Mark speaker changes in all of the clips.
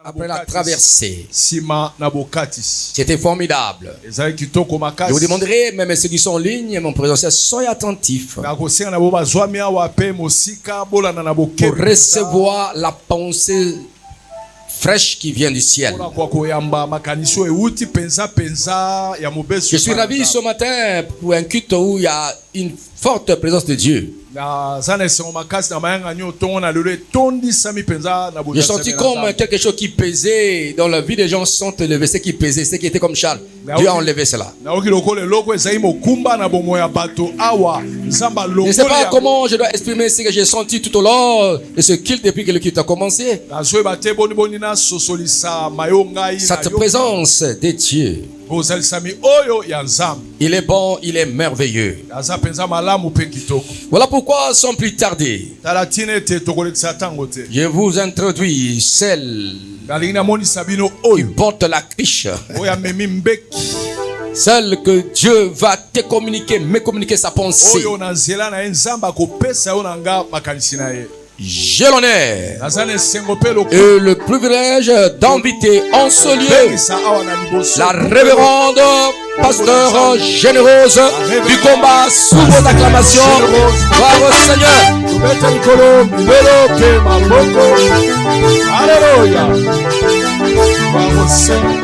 Speaker 1: après la traversée.
Speaker 2: C'était
Speaker 1: formidable. Je vous demanderai, même ceux qui sont en ligne, mon présentiel, soyez attentifs pour recevoir la pensée fraîche qui vient du ciel. Je suis ravi ce matin pour un culte où il y a une forte présence de Dieu. J'ai senti comme quelque chose qui pesait dans la vie des gens sont élevés, ceux qui pesaient, ceux qui étaient comme Charles. Dieu a enlevé cela. Je ne sais pas comment je dois exprimer ce que j'ai senti tout au long de ce culte depuis que le culte a commencé. Cette présence de Dieu. Il est bon, il est merveilleux. Voilà pourquoi, sans plus tarder, je vous introduis celle qui porte la criche. Celle que Dieu va te communiquer, me communiquer sa pensée. J'ai l'honneur et le privilège d'inviter en ce lieu la révérende pasteur généreuse du combat sous vos acclamations. Gloire au Seigneur. Alléluia. Gloire au Seigneur.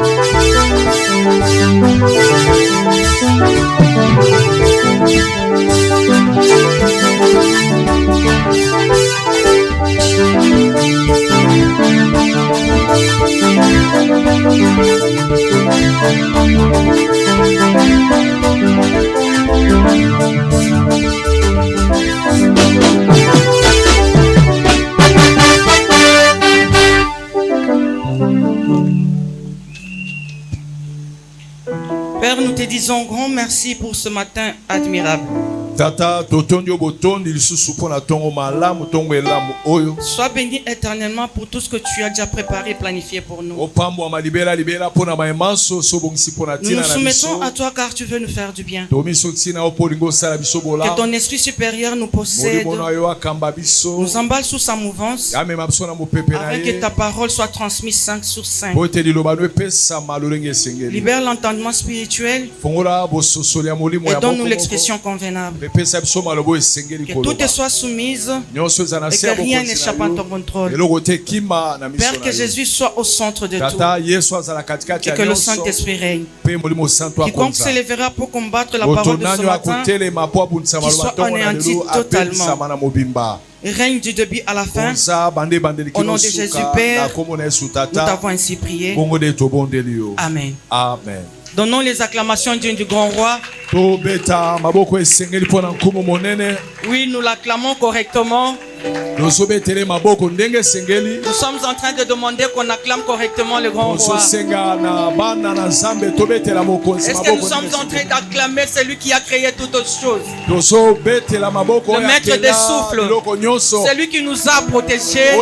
Speaker 3: Père, nous te disons grand merci pour ce matin admirable. Sois béni éternellement pour tout ce que tu as déjà préparé et planifié pour nous. Nous nous soumettons à toi car tu veux nous faire du bien. Que ton esprit supérieur nous possède, nous emballe sous sa mouvance, afin que ta parole soit transmise 5 sur 5. Libère l'entendement spirituel et donne-nous l'expression convenable. Que tout te soit soumise et que rien n'échappe à ton contrôle. Père, que Jésus soit au centre de tout et que le Saint-Esprit règne. Quiconque s'élèvera pour combattre la parole de ce matin, qu'il soit anéanti totalement. Règne du début à la fin. Au nom de Jésus Père, nous t'avons ainsi prié. Amen.
Speaker 2: Amen.
Speaker 3: Donnons les acclamations dignes du grand roi. Oui, nous l'acclamons correctement. Nous sommes en train de demander qu'on acclame correctement le grand roi. Est-ce que nous sommes en train d'acclamer celui qui a créé toutes choses? Le maître des souffles, celui qui nous a protégés,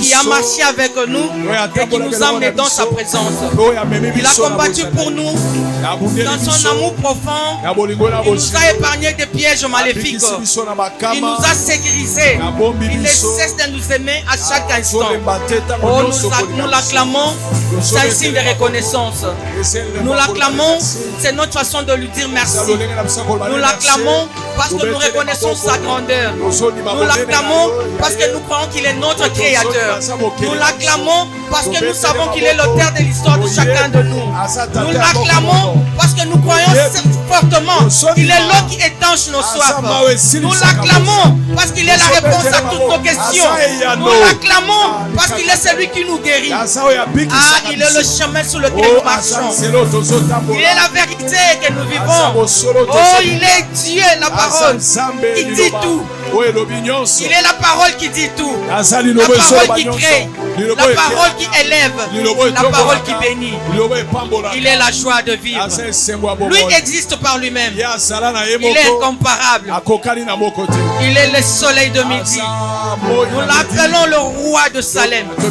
Speaker 3: qui a marché avec nous et qui nous a amenés dans sa présence. Il a combattu pour nous dans son amour profond. Il nous a épargné des pièges maléfiques. Il nous a sécurisés. Il ne cesse de nous aimer à chaque instant. Oh, nous l'acclamons, c'est un signe de reconnaissance. Nous l'acclamons, c'est notre façon de lui dire merci. Nous l'acclamons parce que nous reconnaissons sa grandeur. Nous l'acclamons parce que nous croyons qu'il est notre créateur. Nous l'acclamons parce que nous savons qu'il est l'auteur de l'histoire de chacun de nous. Nous l'acclamons parce que nous croyons fortement qu'il est l'eau qui étanche nos soifs. Nous l'acclamons parce qu'il est la réponse à toutes nos questions. Nous l'acclamons parce qu'il est celui qui nous guérit. Ah, il est le chemin sur lequel nous marchons. Il est la vérité que nous vivons. Oh, il est Dieu, la parole qui dit tout. Il est la parole qui dit tout. La parole qui crée. La parole qui élève. La parole qui bénit. Il est la joie de vivre. Lui existe par lui-même. Il est incomparable. Il est le soleil de midi. Nous l'appelons le roi de Salem, le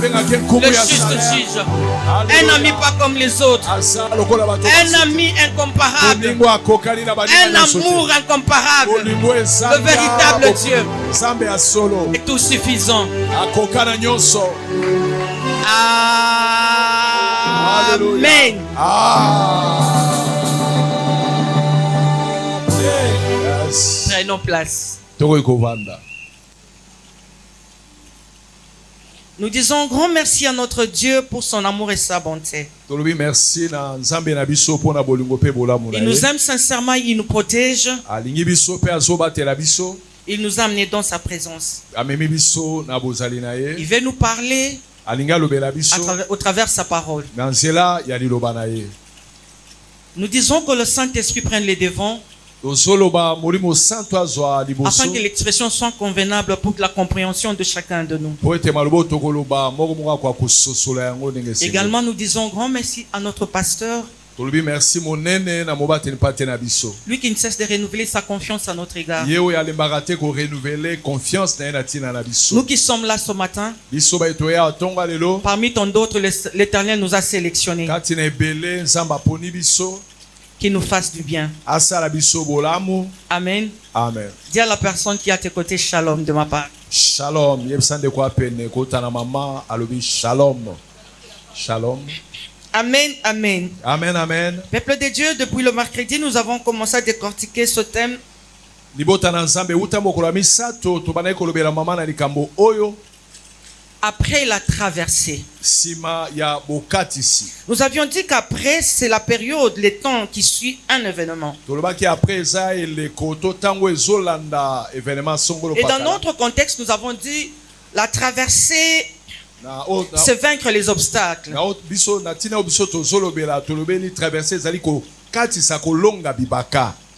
Speaker 3: juste juge, un ami pas comme les autres, un ami incomparable, un amour incomparable, le véritable Dieu et tout suffisant. Amen. Prenons place. Nous disons grand merci à notre Dieu pour son amour et sa bonté. Il nous aime sincèrement, il nous protège. Il nous a amenés dans sa présence. Il veut nous parler au travers de sa parole. Nous disons que le Saint-Esprit prenne les devants afin que l'expression soit convenable pour la compréhension de chacun de nous. Également, nous disons grand merci à notre pasteur, lui qui ne cesse de renouveler sa confiance à notre égard. Nous qui sommes là ce matin, parmi tant d'autres, l'Éternel nous a sélectionnés. Qu'il nous fasse du bien. Amen.
Speaker 1: Amen.
Speaker 3: Dis à la personne qui est à tes côtés, shalom de ma part.
Speaker 1: Shalom. Shalom. Shalom.
Speaker 3: Amen, amen.
Speaker 1: Amen, amen.
Speaker 3: Peuple de Dieu, depuis le mercredi, nous avons commencé à décortiquer ce thème. Après la traversée. Nous avions dit qu'après, c'est la période, le temps qui suit un événement. Et dans notre contexte, nous avons dit la traversée, c'est vaincre les obstacles.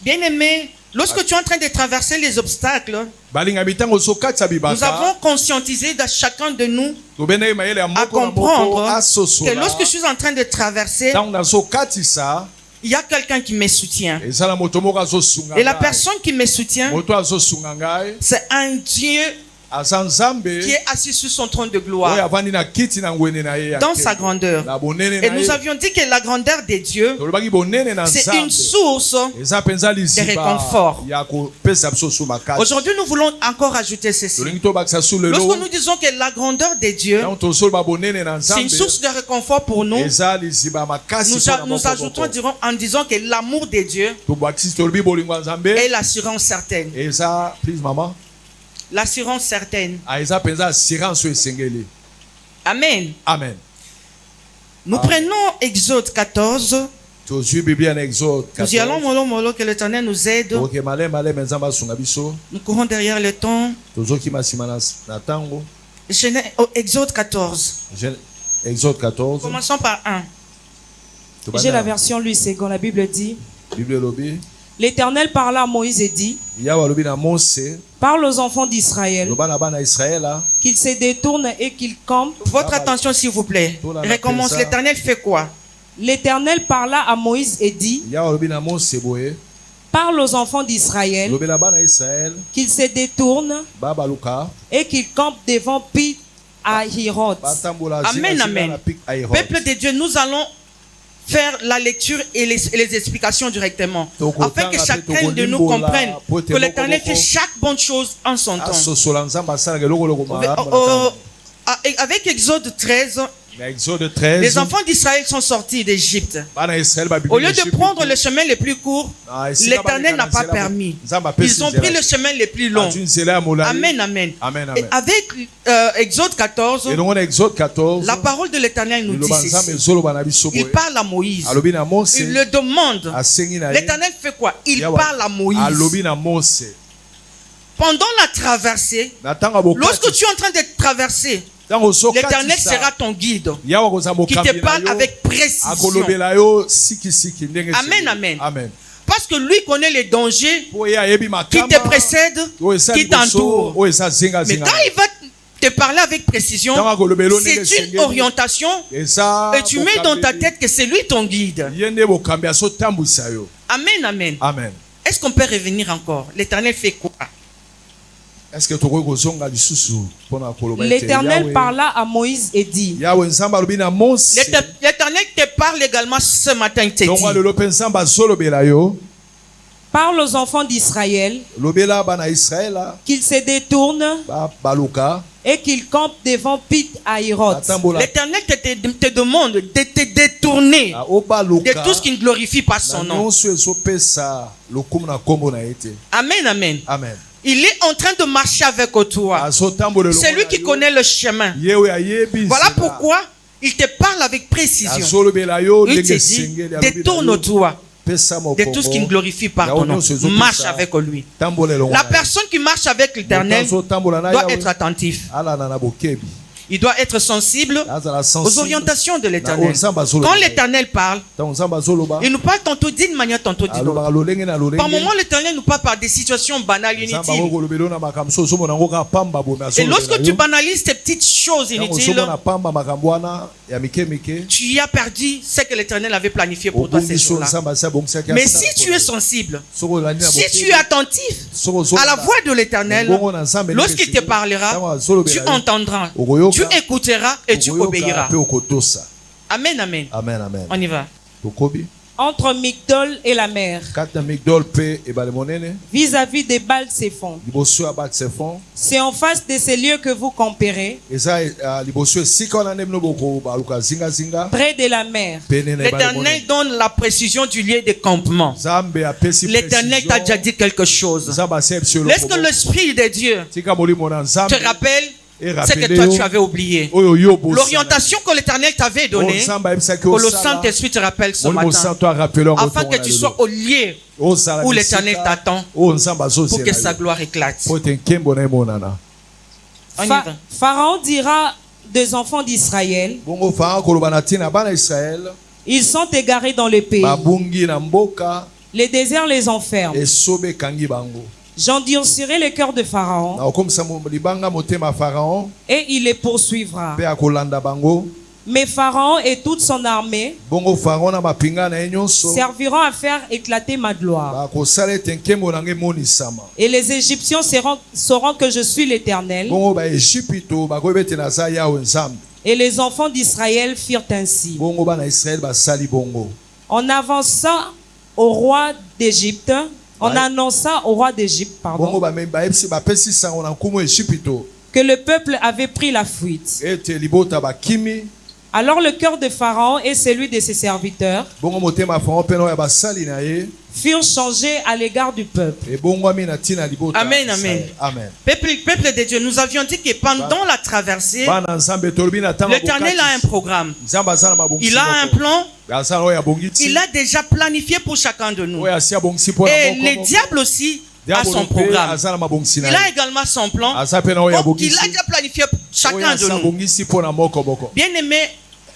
Speaker 3: Bien aimé, lorsque tu es en train de traverser les obstacles, nous avons conscientisé de chacun de nous à comprendre que lorsque je suis en train de traverser, il y a quelqu'un qui me soutient. Et la personne qui me soutient, c'est un Dieu qui est assis sur son trône de gloire dans sa grandeur. Et nous avions dit que la grandeur de Dieu, c'est une source de réconfort. Aujourd'hui, nous voulons encore ajouter ceci. Lorsque nous disons que la grandeur de Dieu, c'est une source de réconfort pour nous, nous ajoutons en disant que l'amour de Dieu est l'assurance certaine. L'assurance certaine. Amen.
Speaker 1: Amen.
Speaker 3: Nous prenons Exode 14. Nous y allons mollo que l'Éternel nous aide. Nous courons derrière le temps. Exode 14.
Speaker 1: Exode 14.
Speaker 3: Commençons par 1.
Speaker 4: J'ai la version Louis II. La Bible dit: L'Éternel parla à Moïse et dit: Parle aux enfants d'Israël qu'ils se détournent et qu'ils campent.
Speaker 3: Votre attention s'il vous plaît. Recommence. L'Éternel fait quoi?
Speaker 4: L'Éternel parla à Moïse et dit: Parle aux enfants d'Israël qu'ils se détournent et qu'ils campent devant Pi Hahiroth.
Speaker 3: Amen, amen. Peuple de Dieu, nous allons faire la lecture et les explications directement, afin que chacun de nous comprenne que l'Éternel fait chaque bonne chose en son temps. Avec Exode 13, les enfants d'Israël sont sortis d'Égypte. Au lieu de prendre le chemin le plus court, l'Éternel n'a pas permis. Ils ont pris le chemin le plus long. Amen, amen. Et avec Exode 14, la parole de l'Éternel nous dit ceci. Il parle à Moïse. Il le demande. L'Éternel fait quoi? Il parle à Moïse. Pendant la traversée, lorsque tu es en train de traverser, l'Éternel sera ton guide qui te parle avec précision. Amen, amen. Parce que lui connaît les dangers qui te précèdent, qui t'entourent. Mais quand il va te parler avec précision, c'est une orientation et tu mets dans ta tête que c'est lui ton guide. Amen, amen. Est-ce qu'on peut revenir encore? L'Éternel fait quoi?
Speaker 4: L'Éternel parla à Moïse et dit:
Speaker 3: L'Éternel te parle également ce matin, il te dit:
Speaker 4: Parle aux enfants d'Israël qu'ils se détournent et qu'ils campent devant Pith Hahiroth.
Speaker 3: L'Éternel te demande de te détourner de tout ce qui ne glorifie pas son nom. Amen, amen.
Speaker 2: Amen.
Speaker 3: Il est en train de marcher avec toi. C'est lui qui connaît le chemin. Voilà pourquoi il te parle avec précision. Il te dit, détourne-toi de tout ce qui ne glorifie pas ton nom. Marche avec lui. La personne qui marche avec l'Éternel doit être attentif. Il doit être sensible aux orientations de l'Éternel. Quand l'Éternel parle, il nous parle tantôt d'une manière, tantôt d'une autre. Par moments, l'Éternel nous parle par des situations banales, inutiles. Et lorsque tu banalises ces petites choses inutiles, tu y as perdu ce que l'Éternel avait planifié pour toi ces jours-là. Mais si tu es sensible, si tu es attentif à la voix de l'Éternel, lorsqu'il te parlera, tu entendras, tu écouteras et tu obéiras. Amen, amen.
Speaker 2: Amen, amen.
Speaker 3: On y va.
Speaker 4: Entre Migdol et la mer, vis-à-vis des Baal-Séphon. C'est en face de ces lieux que vous campérez, près de la mer.
Speaker 3: L'Éternel donne la précision du lieu de campement. L'Éternel t'a déjà dit quelque chose. Laisse que l'Esprit de Dieu te rappelle ce que toi tu avais oublié. L'orientation que l'Éternel t'avait donnée, que le Saint-Esprit te rappelle ce matin, afin que tu sois au lieu où l'Éternel t'attend pour que sa gloire éclate.
Speaker 4: Pharaon dira des enfants d'Israël, ils sont égarés dans le pays. Les déserts les enferment. J'endurcirai le cœur de Pharaon et il les poursuivra. Mais Pharaon et toute son armée serviront à faire éclater ma gloire. Et les Égyptiens sauront que je suis l'Éternel. Et les enfants d'Israël firent ainsi. En avançant au roi d'Égypte, on annonça au roi d'Égypte, que le peuple avait pris la fuite. Alors le cœur de Pharaon et celui de ses serviteurs furent changés à l'égard du peuple.
Speaker 3: Amen, amen. Peuple de Dieu, nous avions dit que pendant la traversée, l'Éternel a un programme. Il a un plan. Il a déjà planifié pour chacun de nous. Et le diable aussi a son programme. Il a également son plan. Donc il a déjà planifié pour chacun de nous. Bien aimé,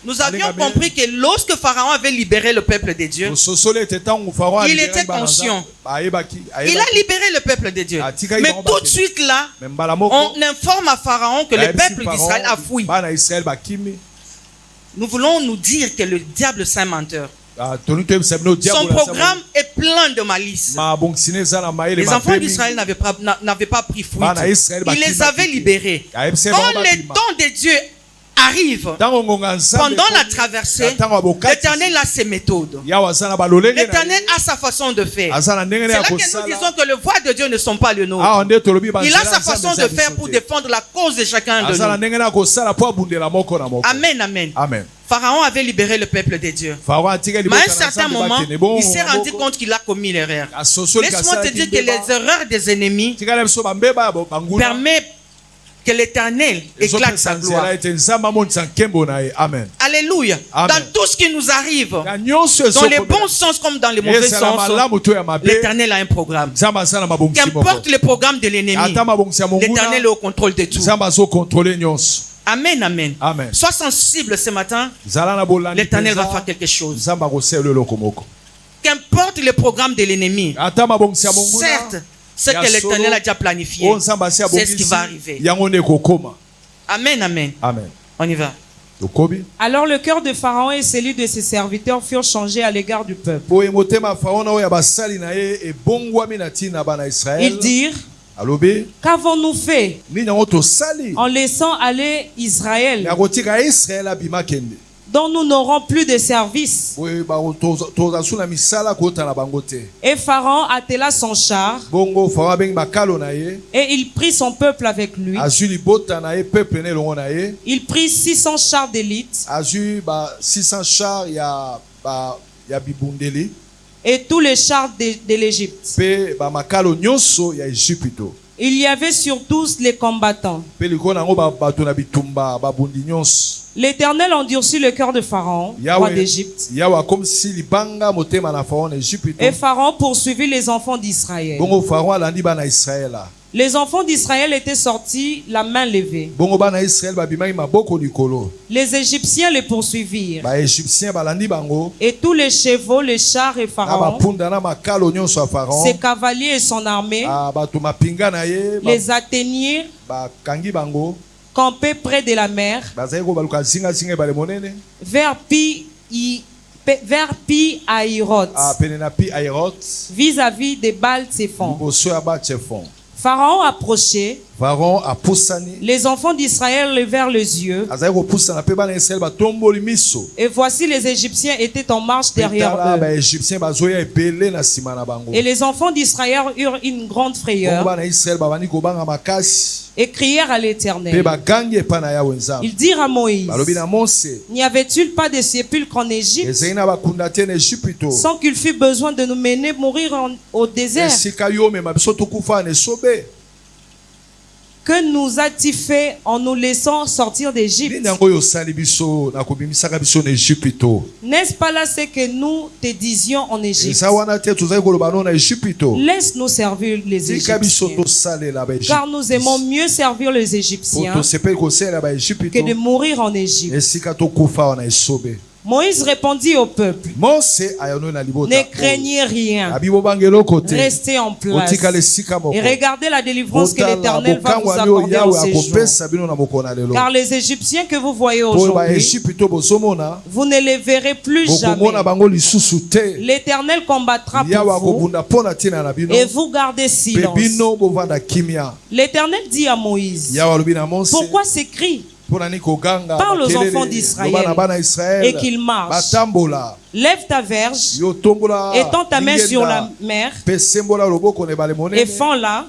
Speaker 3: nous avions compris que lorsque Pharaon avait libéré le peuple de Dieu, il était conscient. Il a libéré le peuple de Dieu. Mais tout de suite là, on informe à Pharaon que le peuple d'Israël a fui. Nous voulons nous dire que le diable est un menteur. Son programme est plein de malice. Les enfants d'Israël n'avaient pas pris fuite. Il les avait libérés. Quand le temps de Dieu arrive, pendant la traversée, l'Éternel a ses méthodes. L'Éternel a sa façon de faire. C'est là que nous disons que les voies de Dieu ne sont pas les nôtres. Il a sa façon de faire pour défendre la cause de chacun de nous. Amen, amen. Pharaon avait libéré le peuple de Dieu. Mais à un certain moment, il s'est rendu compte qu'il a commis l'erreur. Laisse-moi te dire que les erreurs des ennemis permettent que l'Éternel éclate sa gloire.
Speaker 2: Amen.
Speaker 3: Alléluia. Dans tout ce qui nous arrive, dans les bons sens comme dans les mauvais sens, l'Éternel a un programme. Qu'importe le programme de l'ennemi, l'Éternel est au contrôle de tout. Amen, amen. Sois sensible ce matin. L'Éternel va faire quelque chose. Qu'importe le programme de l'ennemi, certes, ce que l'Éternel a déjà planifié, c'est ce qui va arriver. Amen, amen. On y va.
Speaker 4: Alors le cœur de Pharaon et celui de ses serviteurs furent changés à l'égard du peuple. Ils dirent, qu'avons-nous fait en laissant aller Israël? dont nous n'aurons plus de service. Et Pharaon attela son char et il prit son peuple avec lui. Il prit 600 chars d'élite et tous les chars de l'Égypte. Il y avait sur tous les combattants. L'Éternel endurcit le cœur de Pharaon, roi d'Égypte. Et Pharaon poursuivit les enfants d'Israël. Les enfants d'Israël étaient sortis la main levée. Les Égyptiens les poursuivirent. Et tous les chevaux, les chars et Pharaon, ses cavaliers et son armée, les atteignirent, campés près de la mer, vers Pi-Hahiroth, vis-à-vis des Baal-Tsephon. Pharaon approchait. Les enfants d'Israël levèrent les yeux. Et voici les Égyptiens étaient en marche derrière eux. Et les enfants d'Israël eurent une grande frayeur et crièrent à l'Éternel. Ils dirent à Moïse: n'y avait-il pas de sépulcre en Égypte sans qu'il fût besoin de nous mener mourir au désert? Que nous a-t-il fait en nous laissant sortir d'Égypte? N'est-ce pas là ce que nous te disions en Égypte? Laisse-nous servir les Égyptiens, car nous aimons mieux servir les Égyptiens que de mourir en Égypte. Moïse répondit au peuple: ne craignez rien, restez en place et regardez la délivrance que l'Éternel va vous accorder en ces jours. Car les Égyptiens que vous voyez aujourd'hui, vous ne les verrez plus jamais. L'Éternel combattra pour vous et vous gardez silence. L'Éternel dit à Moïse: pourquoi ces cris? Parle aux enfants d'Israël et qu'ils marchent. Lève ta verge, étends ta main sur la mer et fends-la.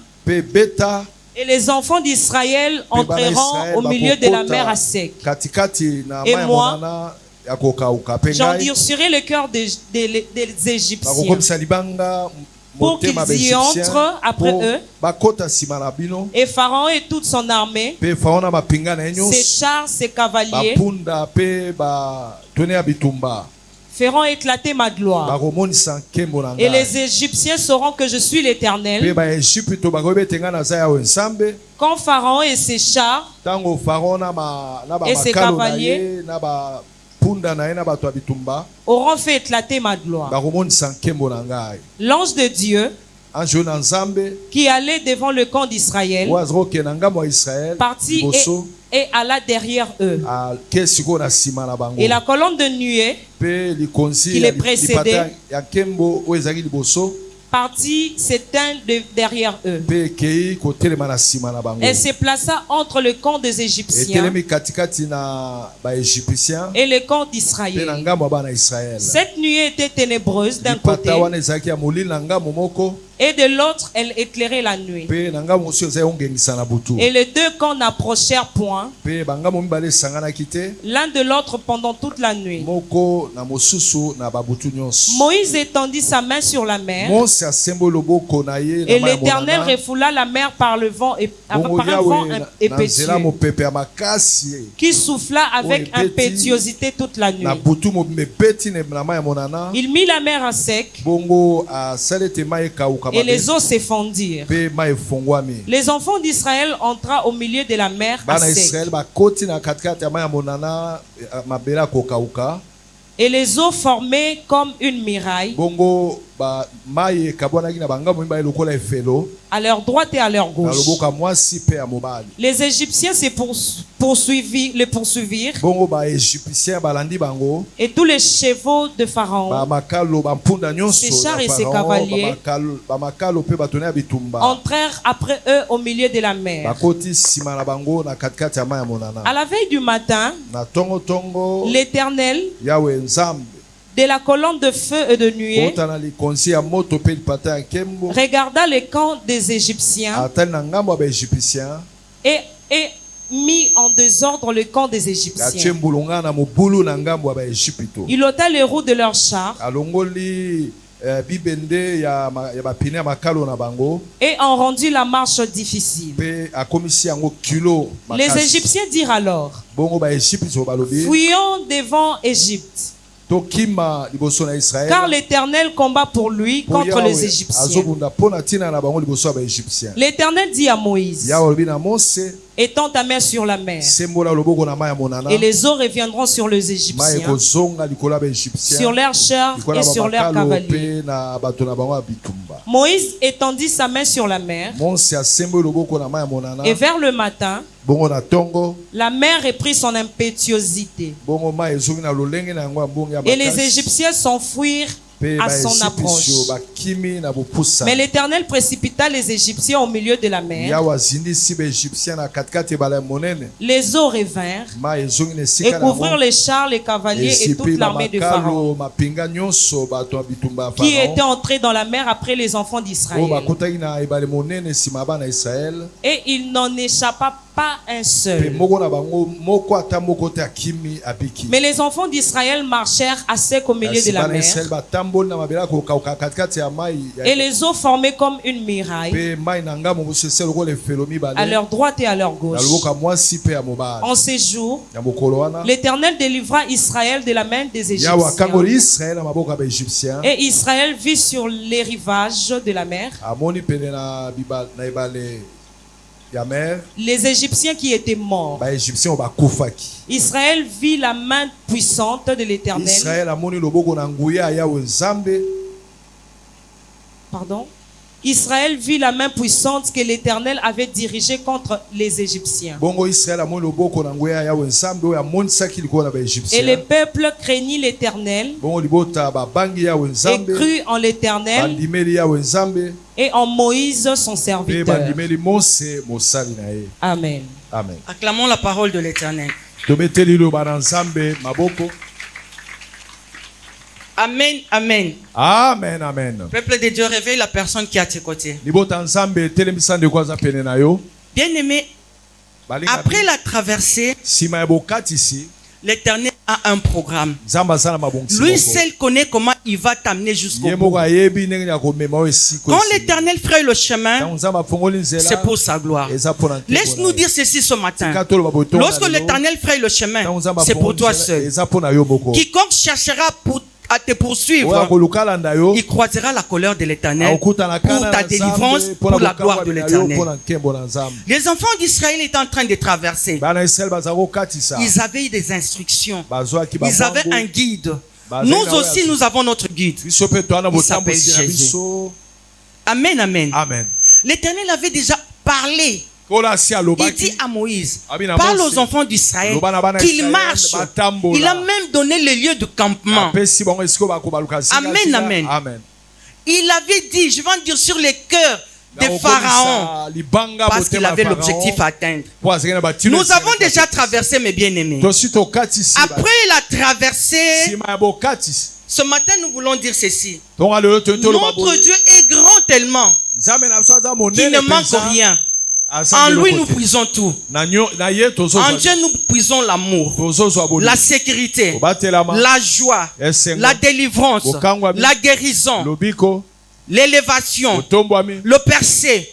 Speaker 4: Et les enfants d'Israël entreront au milieu de la mer à sec. Et moi, j'endurcirai le cœur des Égyptiens pour qu'ils y entrent après eux. Et Pharaon et toute son armée, ses chars, ses cavaliers, feront éclater ma gloire. Et les Égyptiens sauront que je suis l'Éternel quand Pharaon et ses chars et ses cavaliers auront fait éclater ma gloire. L'ange de Dieu qui allait devant le camp d'Israël partit et alla derrière eux. Et la colonne de nuée qui les précédait partit s'éteint derrière eux. Elle se plaça entre le camp des Égyptiens et le camp d'Israël. Cette nuit était ténébreuse d'un côté et de l'autre elle éclairait la nuit. Et les deux camps n'approchèrent point l'un de l'autre pendant toute la nuit. Moïse étendit sa main sur la mer et l'Éternel refoula la mer par le vent impétueux qui souffla avec impétuosité toute la nuit. Il mit la mer à sec et les eaux se fondirent. Les enfants d'Israël entrèrent au milieu de la mer à sec. Et les eaux formaient comme une muraille à leur droite et à leur gauche. Les Égyptiens les poursuivirent. Et tous les chevaux de Pharaon, ses chars et ses cavaliers, entrèrent après eux au milieu de la mer. À la veille du matin, l'Éternel, de la colonne de feu et de nuée, regarda les camps des Égyptiens et mit en désordre le camp des Égyptiens. Il ôta les roues de leurs chars et en rendit la marche difficile. Les Égyptiens dirent alors: fuyons devant Égypte, car l'Éternel combat pour lui contre les Égyptiens. L'Éternel dit à Moïse: étends ta main sur la mer, et les eaux reviendront sur les Égyptiens, sur leurs chars et sur leurs cavaliers. Moïse étendit sa main sur la mer, et vers le matin, la mer reprit son impétuosité, et les Égyptiens s'enfuirent à son approche. Mais l'Éternel précipita les Égyptiens au milieu de la mer. Les eaux revinrent et couvrirent les chars, les cavaliers et toute l'armée de Pharaon, qui étaient entrés dans la mer après les enfants d'Israël. Et il n'en échappa pas un seul. Mais les enfants d'Israël marchèrent à sec au milieu de la mer, et les eaux formaient comme une muraille à leur droite et à leur gauche. En ces jours, l'Éternel délivra Israël de la main des Égyptiens, et Israël vit sur les rivages de la mer les Égyptiens qui étaient morts. Israël vit la main puissante de l'Éternel. Pardon? Israël vit la main puissante que l'Éternel avait dirigée contre les Égyptiens. Et le peuple craignit l'Éternel et crut en l'Éternel et en Moïse son serviteur. Amen.
Speaker 3: Amen. Acclamons la parole de l'Éternel. Amen, amen.
Speaker 2: Amen, amen.
Speaker 3: Peuple de Dieu, réveille la personne qui est à tes côtés. Bien-aimé, après la traversée, l'Éternel a un programme. Lui seul connaît comment il va t'amener jusqu'au bout. Quand l'Éternel ferait le chemin, c'est pour sa gloire. Laisse-nous dire ceci ce matin. Lorsque l'Éternel ferait le chemin, c'est pour toi seul. Quiconque cherchera à te poursuivre, il croisera la colère de l'Éternel pour ta délivrance, pour la gloire de l'Éternel. Les enfants d'Israël étaient en train de traverser. Ils avaient eu des instructions. Ils avaient un guide. Nous aussi, nous avons notre guide. Il s'appelle Jésus. Amen, amen. L'Éternel avait déjà parlé. Il dit à Moïse: parle aux enfants d'Israël qu'ils marchent. Il a même donné le lieu de campement. Amen, amen. Il avait dit, je vais en dire, sur les cœurs de Pharaon, parce qu'il avait l'objectif à atteindre. Nous avons déjà traversé, mes bien-aimés. Après la traversée, ce matin, nous voulons dire ceci. Notre Dieu est grand tellement qu'il ne manque rien. En lui, nous puisons tout. En Dieu, nous puisons l'amour, la sécurité, la joie, la délivrance, la guérison, l'élévation, le percé.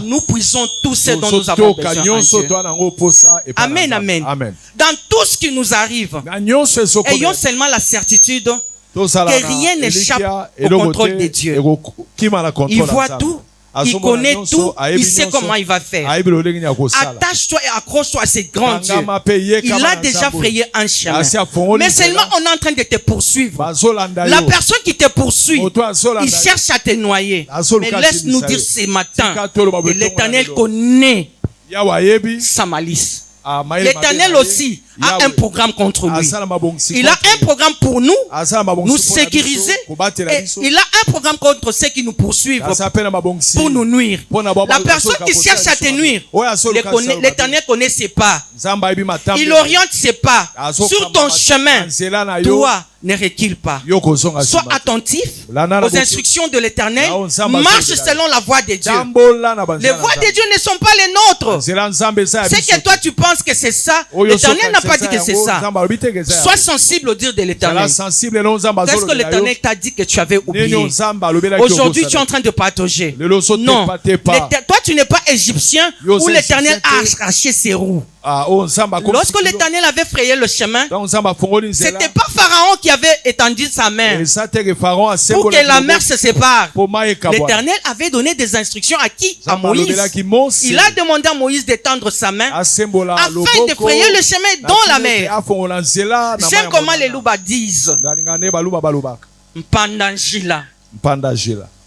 Speaker 3: Nous puisons tout ce dont nous avons besoin en Dieu. Amen, amen. Dans tout ce qui nous arrive, ayons seulement la certitude que rien n'échappe au contrôle de Dieu. Il voit tout. Il connaît tout, il sait comment il va faire. Attache-toi et accroche-toi à ces grands dieux. Il a déjà frayé un chemin. Mais seulement on est en train de te poursuivre. La personne qui te poursuit, il cherche à te noyer. Mais laisse-nous dire ce matin que l'Éternel connaît sa malice. L'Éternel aussi a un programme contre lui. Il a un programme pour nous sécuriser. Et il a un programme contre ceux qui nous poursuivent pour nous nuire. La personne qui cherche à te nuire, l'Éternel connaît ses pas. Il oriente ses pas sur ton chemin. Toi, ne recule pas. Sois attentif aux instructions de l'Éternel. Marche selon la voie de Dieu. Les voies de Dieu ne sont pas les nôtres. C'est que toi tu penses que c'est ça. L'Éternel n'a pas dit que c'est ça. Sois sensible au dire de l'Éternel. Qu'est-ce que l'Éternel t'a dit que tu avais oublié? Aujourd'hui tu es en train de patauger. Non. Toi tu n'es pas égyptien où l'Éternel a arraché ses roues. Lorsque l'Éternel avait frayé le chemin, c'était pas Pharaon qui avait étendu sa main pour que la mer se sépare. L'Éternel avait donné des instructions à qui? À Moïse. Il a demandé à Moïse d'étendre sa main afin de frayer le chemin dans la mer. J'aime comment les Louba disent Mpandangila.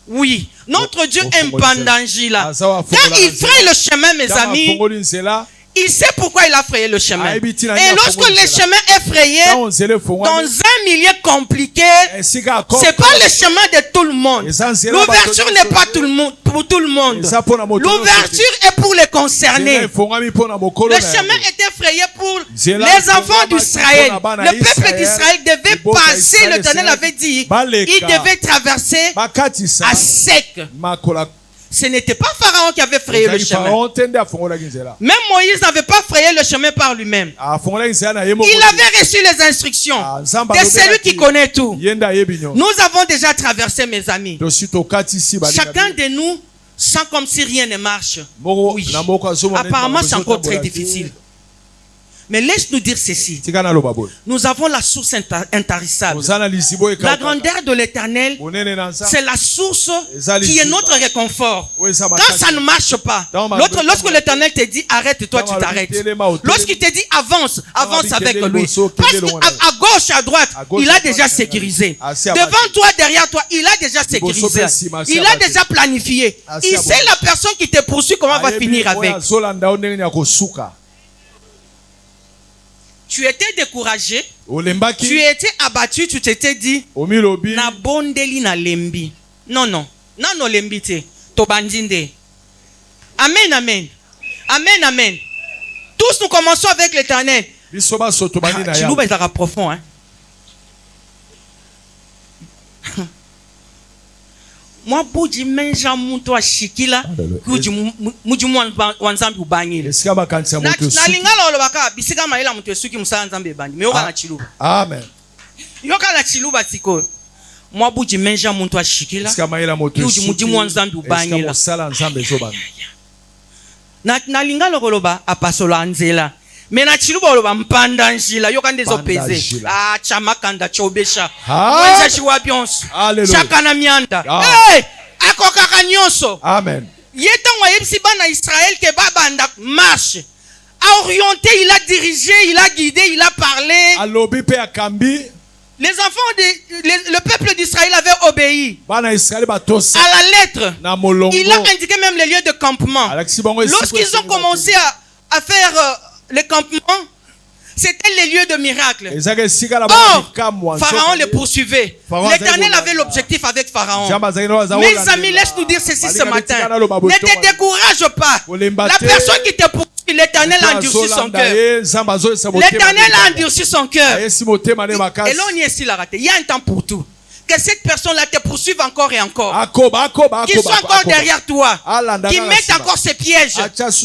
Speaker 3: Oui, notre Dieu aime Mpandangila. Quand il fraye le chemin, mes amis, il sait pourquoi il a frayé le chemin. Et lorsque le chemin est frayé dans un milieu compliqué, c'est pas le chemin de tout le monde. L'ouverture n'est pas pour tout le monde. L'ouverture est pour les concernés. Le chemin était frayé pour les enfants d'Israël. Le peuple d'Israël devait passer, l'Éternel avait dit, il devait traverser à sec. Ce n'était pas Pharaon qui avait frayé le chemin. Même Moïse n'avait pas frayé le chemin par lui-même. Il avait reçu les instructions de celui qui connaît tout. Nous avons déjà traversé, mes amis. Chacun de nous sent comme si rien ne marche. Oui. Apparemment, c'est encore très difficile. Mais laisse-nous dire ceci. Nous avons la source intarissable. La grandeur de l'Éternel, c'est la source qui est notre réconfort. Quand ça ne marche pas, lorsque l'Éternel te dit arrête, toi tu t'arrêtes. Lorsqu'il te dit avance, avance avec lui. Parce qu'à gauche, à droite, il a déjà sécurisé. Devant toi, derrière toi, il a déjà sécurisé. Il a déjà planifié. Il sait la personne qui te poursuit comment va finir avec. Tu étais découragé, tu étais abattu, tu t'étais dit na bondeli na lembi. Non, non. Non, lembi te. Tobandinde. Amen, amen. Amen, amen. Tous nous commençons avec l'Éternel. Chilouba est profond, hein. Moi budi menja muntu ashikila kuji muji wanzambi ubanyile na lingala olobaka bisika maila muntu esuki musala nzambe bandi me yoka na chiluba amen yoka na chiluba tiko moi budi menja muntu ashikila kuji muji wanzambi ubanyile musala nzambe zobanda na lingala oloba apasola anzela mais na chiluba oloba mpanda njila yoka ndezo peze chamakanda chobesha mwenza chiwa byonso chakana mianda akokaka nyonso amen yetango yebisi bana Israël ke babanda marche a orienté, il a dirigé, il a guidé, il a parlé. Les enfants le peuple d'Israël avait obéi à la lettre. Il a indiqué même les lieux de campement. Lorsqu'ils ont commencé à faire le campement, c'était les lieux de miracles. Or, Pharaon les poursuivait. L'Éternel avait l'objectif avec Pharaon. Mes amis, laisse-nous dire ceci ce matin. Ne te décourage pas. La personne qui te poursuit, l'Éternel a endurci son cœur. L'Éternel a endurci son cœur. Et là, on y est ici, il y a un temps pour tout. Que cette personne-là te poursuive encore et encore. Qu'ils soient encore derrière toi. Qu'ils mettent encore ses pièges.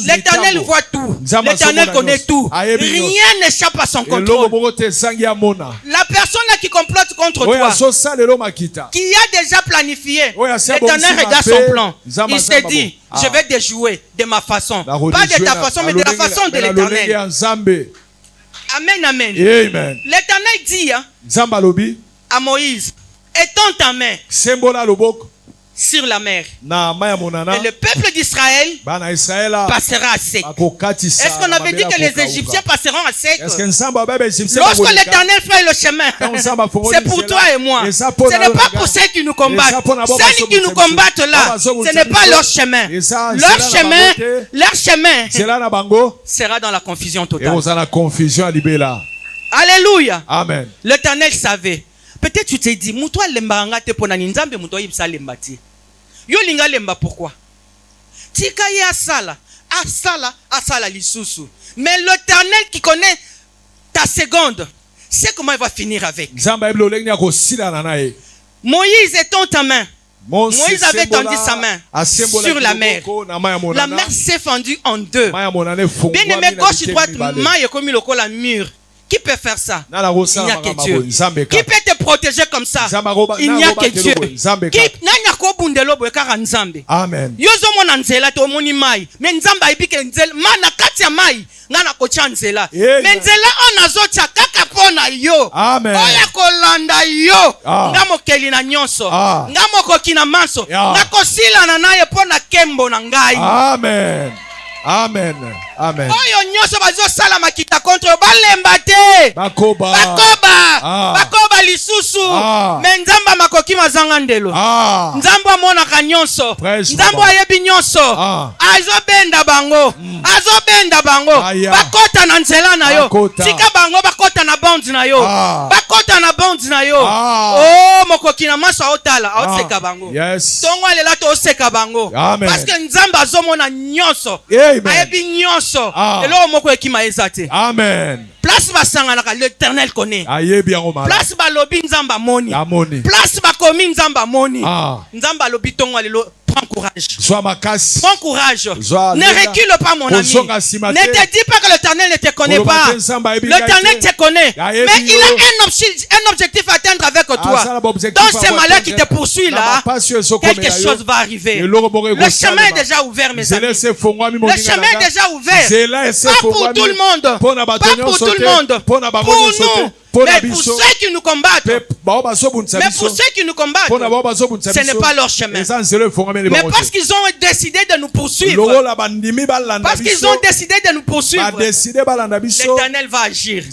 Speaker 3: L'Éternel voit tout. L'Éternel connaît tout. Rien n'échappe à son contrôle. La personne-là qui complote contre toi, qui a déjà planifié, l'Éternel regarde son plan. Il s'est dit, je vais déjouer de ma façon. Pas de ta façon, mais de la façon de l'Éternel. Amen, amen. L'Éternel dit à Moïse, étends ta main. sur la mer. Et le peuple d'Israël passera à sec. Est-ce qu'on avait dit que les Égyptiens passeront à sec? Lorsque l'Éternel fait le chemin, c'est pour toi et moi. Ce n'est pas pour ceux qui nous combattent. Ceux qui nous combattent là, ce n'est pas leur chemin. Leur chemin sera dans la confusion totale. Alléluia.
Speaker 2: Amen.
Speaker 3: L'Éternel savait. Peut-être tu te dis, Moutoua lemba ngate pona ninzambe moutoua yibsa lembati. Yo linga lemba pourquoi? Tika ya asala lisusu. Mais l'Éternel qui connaît ta seconde, sait comment il va finir avec. Moïse étend ta main. Moïse avait tendu sa main sur la mer. La mer s'est fendue en deux. Bien aimé, gauche et droite, maille comme le mur. Qui peut faire ça? Il n'y a que Dieu. Qui peut te protéger comme ça? Il n'y a que Dieu.
Speaker 2: Amen. Amen. Amen. Amen.
Speaker 3: Oyo nyoso bazosala makita contre balemba te.
Speaker 2: Bakoba
Speaker 3: lisusu. Me nzamba makoki mazanga ndelo. Nzamba monaka nyonso. Nzamba ayebi nyonso. Azobenda bango. Bakota na nzela na yo. Tika bango bakota na bondi na yo. Bakota na bondi na yo. Oh mokoki na maso aotala aoseka bango.
Speaker 2: Yes.
Speaker 3: Tongo alela to oseka bango. Parce que nzamba azomona nyonso. Ayebi nyonso.
Speaker 2: Amen.
Speaker 3: Place basangana l'Éternel connaît. Place balobi nzamba moni. Place bakomi nzamba moni. Nzamba lobi tongo lelo. Prends courage. Prends courage. Ne recule pas mon ami. Ne te dis pas que l'Éternel ne te connaît pas. L'Éternel te connaît. Mais il a un objectif à atteindre avec toi. Dans ces malheurs qui te poursuivent là, quelque chose va arriver. Le chemin est déjà ouvert, mes amis. Le chemin est déjà ouvert. Pas pour tout le monde. Pas pour tout le monde. Pour nous. Mais pour ceux qui nous combattent, ce n'est pas leur chemin. Mais parce qu'ils ont décidé de nous poursuivre, l'Éternel va agir.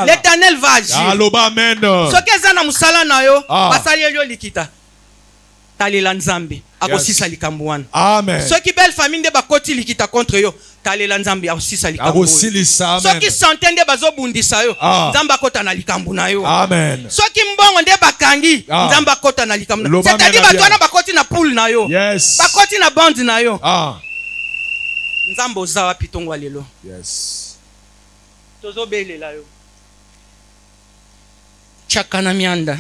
Speaker 3: L'Éternel va agir.
Speaker 2: Amen.
Speaker 3: Ceux qui belle famille de bakoti likita contre yo, talela nzambe akosisa likambo. Ceux qui s'entendent de bazo bundisa yo, nzamba kota na likambo na yo.
Speaker 2: Amen.
Speaker 3: Ceux qui mbongo nde bakangi, nzamba kota na likambo. C'est-à-dire batwana bakoti na pool na yo.
Speaker 2: Yes.
Speaker 3: Bakoti na bandi na yo. Nzamba ozawa pitongo lelo.
Speaker 2: Yes.
Speaker 3: Tozo belela yo. Chakana mianda.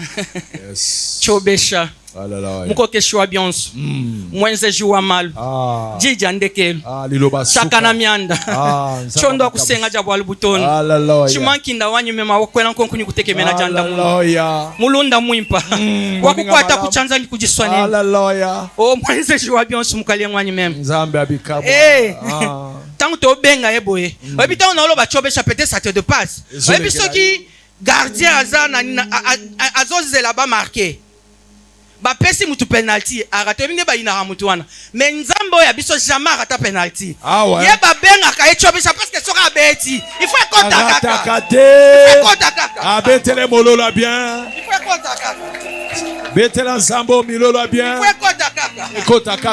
Speaker 2: Yes.
Speaker 3: Chobesha. Mukoke shwa bionso. Mwenze juwa malu. Jija ndekelo. Chakana mianda. Chondo kusenga jabwa lubutono. Chimankinda wanyu mema wakwela nkonkunyu kuteke mena janda munu. Mulunda mwimpa. Wakukwata kuchanza ni kujiswani. Oh mwenze juwa bionso mukali wanyu mema.
Speaker 2: Nzambe abikabo.
Speaker 3: Tangu to benga eboye. Obi tangu na oloba chobesha pete sa te de passe. Obi soki gardien azozela ba marqué. Ba pesi mutu penalty arate binde ba inara mutu wana mais nzambo ya biso jamais arata penalty ye ba benga ka echobisa parce que soka beti il faut konta kaka
Speaker 2: abetele mololo bien
Speaker 3: il faut konta kaka
Speaker 2: betela nzambo milolo bien
Speaker 3: il faut konta kaka
Speaker 2: il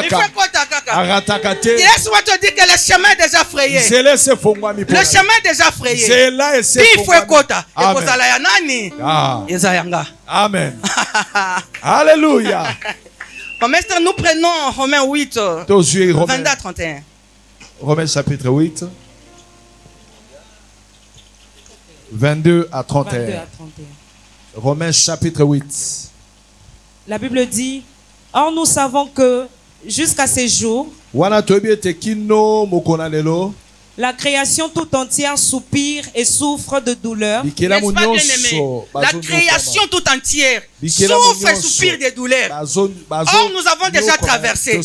Speaker 2: faut konta kaka aratakate
Speaker 3: Yesu va te dire que le chemin est déjà frayé. Le chemin est déjà frayé. Il faut konta et kozala ya nani eza yanga.
Speaker 2: Amen. Alléluia.
Speaker 3: Maître, nous prenons Romains 8, 22 à 31.
Speaker 2: Romains chapitre 8, 22 à 31. Romains chapitre 8.
Speaker 4: La Bible dit, or nous savons que jusqu'à ces jours, la création tout entière soupire et souffre de douleur.
Speaker 3: N'est-ce pas, bien-aimé? La création tout entière souffre et soupire de douleur. Or, nous avons déjà traversé.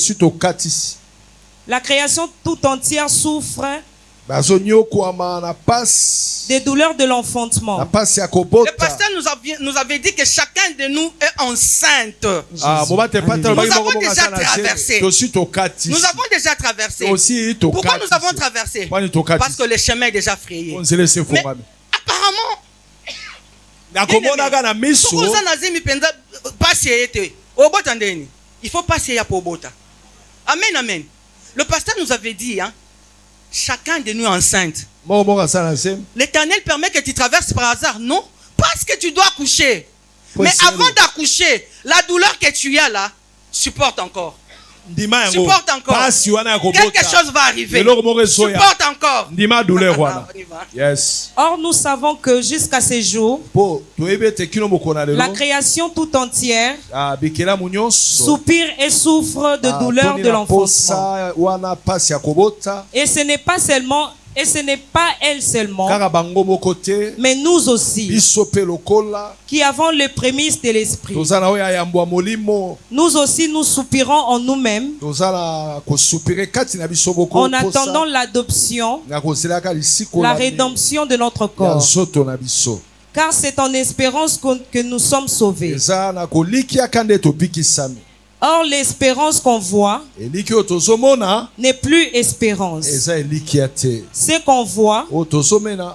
Speaker 4: La création tout entière souffre des douleurs de l'enfantement.
Speaker 3: Le pasteur nous avait dit que chacun de nous est enceinte. Nous avons déjà traversé. Nous avons déjà traversé. Pourquoi nous avons traversé? Parce que le chemin est déjà frayé. Mais apparemment, il faut passer pour Bota. Amen, amen. Le pasteur nous avait dit, hein, chacun de nous est enceinte. L'Éternel permet que tu traverses par hasard, non? Parce que tu dois accoucher. Mais avant d'accoucher, la douleur que tu as là, supporte encore. Supporte encore. Quelque chose va arriver. Supporte encore.
Speaker 2: Yes.
Speaker 4: Or, nous savons que jusqu'à ce jour, la création tout entière soupire et souffre de douleur de l'enfantement. Et ce n'est pas elle seulement, mais nous aussi, qui avons les prémices de l'esprit. Nous aussi, nous soupirons en nous-mêmes, en attendant l'adoption, la rédemption de notre corps. Car c'est en espérance que nous sommes sauvés. Or, l'espérance qu'on voit n'est plus espérance. Ce qu'on voit,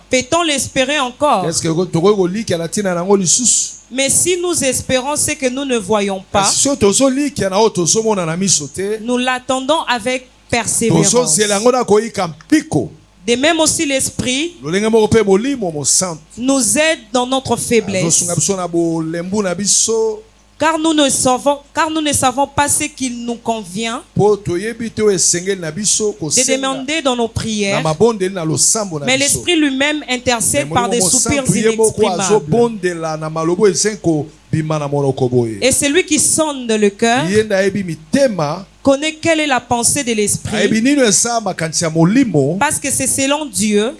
Speaker 4: peut-on l'espérer encore? Mais si nous espérons ce que nous ne voyons pas, nous l'attendons avec persévérance. De même aussi l'Esprit nous aide dans notre faiblesse. Car nous ne savons pas ce qu'il nous convient de demander dans nos prières, mais l'Esprit lui-même intercède par des soupirs inexprimables. Et celui qui sonde le cœur connaît quelle est la pensée de l'Esprit, parce que c'est selon Dieu